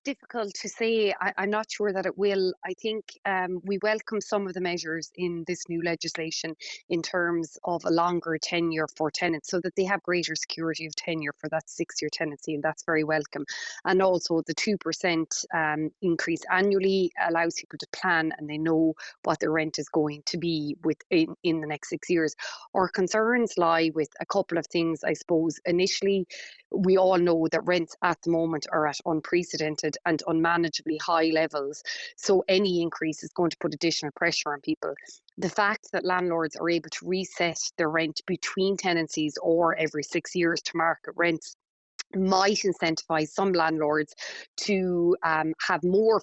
difficult to say. I'm not sure that it will. I think we welcome some of the measures in this new legislation in terms of a longer tenure for tenants so that they have greater security of tenure for that 6-year tenancy, and that's very welcome. And also the 2% increase annually allows people to plan and they know what their rent is going to be in the next 6 years. Our concerns lie with a couple of things, I suppose. Initially, we all know that rents at the moment are at unprecedented and unmanageably high levels. So any increase is going to put additional pressure on people. The fact that landlords are able to reset their rent between tenancies or every 6 years to market rents might incentivize some landlords to have more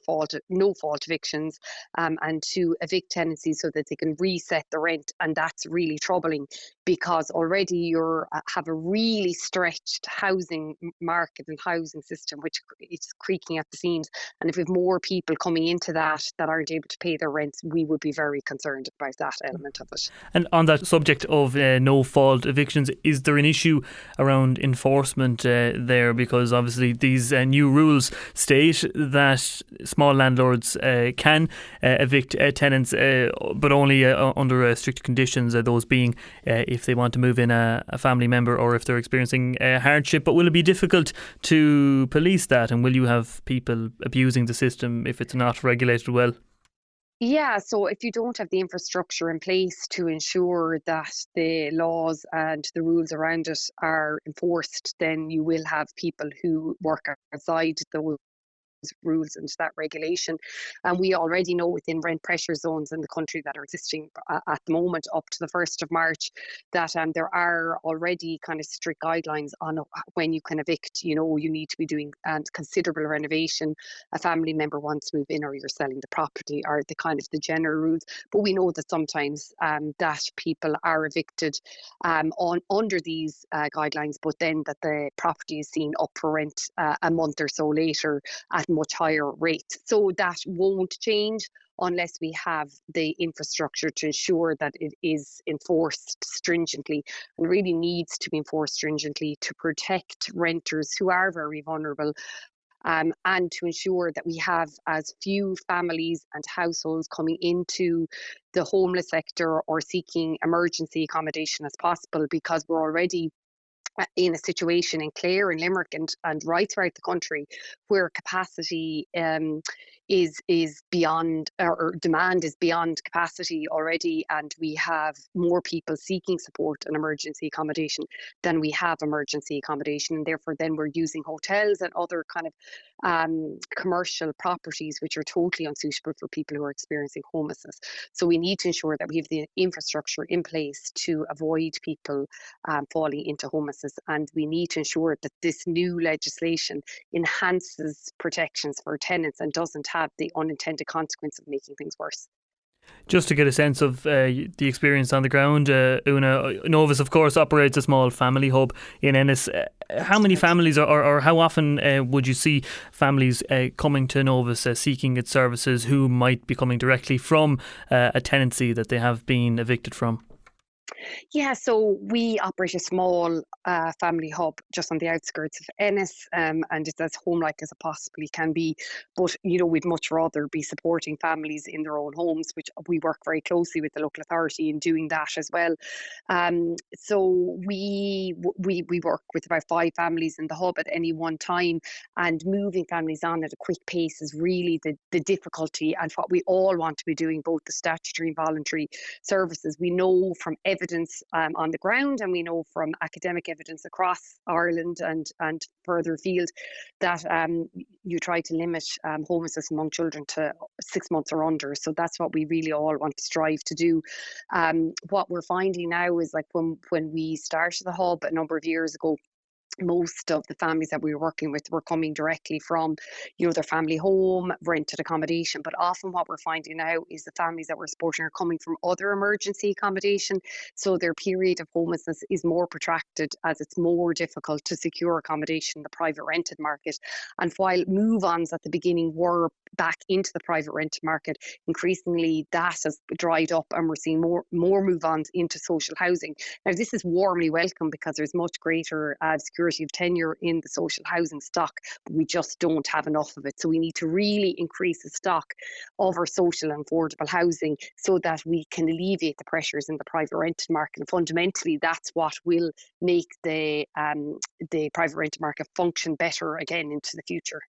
no fault evictions and to evict tenancies so that they can reset the rent. And that's really troubling because already you have a really stretched housing market and housing system, which is creaking at the seams. And if we have more people coming into that aren't able to pay their rents, we would be very concerned about that element of it. And on that subject of no fault evictions, is there an issue around enforcement there? Because obviously these new rules state that small landlords can evict tenants, but only under strict conditions, those being if they want to move in a family member or if they're experiencing hardship. But will it be difficult to police that, and will you have people abusing the system if it's not regulated well? Yeah, so if you don't have the infrastructure in place to ensure that the laws and the rules around it are enforced, then you will have people who work outside those rules and that regulation. And we already know within rent pressure zones in the country that are existing at the moment up to the 1st of March that there are already kind of strict guidelines on when you can evict. You need to be doing considerable renovation, a family member wants to move in, or you're selling the property, are the kind of the general rules. But we know that sometimes that people are evicted under these guidelines, but then that the property is seen up for rent a month or so later at much higher rates. So that won't change unless we have the infrastructure to ensure that it is enforced stringently, and really needs to be enforced stringently to protect renters who are very vulnerable. And to ensure that we have as few families and households coming into the homeless sector or seeking emergency accommodation as possible, because we're already in a situation in Clare and Limerick and right throughout the country where capacity is beyond, or demand is beyond capacity already, and we have more people seeking support and emergency accommodation than we have emergency accommodation, and therefore then we're using hotels and other kind of commercial properties which are totally unsuitable for people who are experiencing homelessness. So we need to ensure that we have the infrastructure in place to avoid people falling into homelessness, and we need to ensure that this new legislation enhances protections for tenants and doesn't have the unintended consequence of making things worse. Just to get a sense of the experience on the ground, Una, Novus of course operates a small family hub in Ennis. How many families or how often would you see families coming to Novus seeking its services who might be coming directly from a tenancy that they have been evicted from? Yeah, so we operate a small family hub just on the outskirts of Ennis, and it's as home-like as it possibly can be. But, we'd much rather be supporting families in their own homes, which we work very closely with the local authority in doing that as well. So we work with about 5 families in the hub at any one time, and moving families on at a quick pace is really the difficulty, and what we all want to be doing, both the statutory and voluntary services. We know from evidence on the ground, and we know from academic evidence across Ireland and further afield that you try to limit homelessness among children to 6 months or under. So that's what we really all want to strive to do. What we're finding now is, like, when we started the hub a number of years ago, most of the families that we were working with were coming directly from, their family home, rented accommodation. But often what we're finding now is the families that we're supporting are coming from other emergency accommodation. So their period of homelessness is more protracted as it's more difficult to secure accommodation in the private rented market. And while move-ons at the beginning were back into the private rented market. Increasingly, that has dried up, and we're seeing more move-ons into social housing. Now, this is warmly welcome because there's much greater security of tenure in the social housing stock, but we just don't have enough of it. So we need to really increase the stock of our social and affordable housing so that we can alleviate the pressures in the private rented market. And fundamentally, that's what will make the private rented market function better again into the future.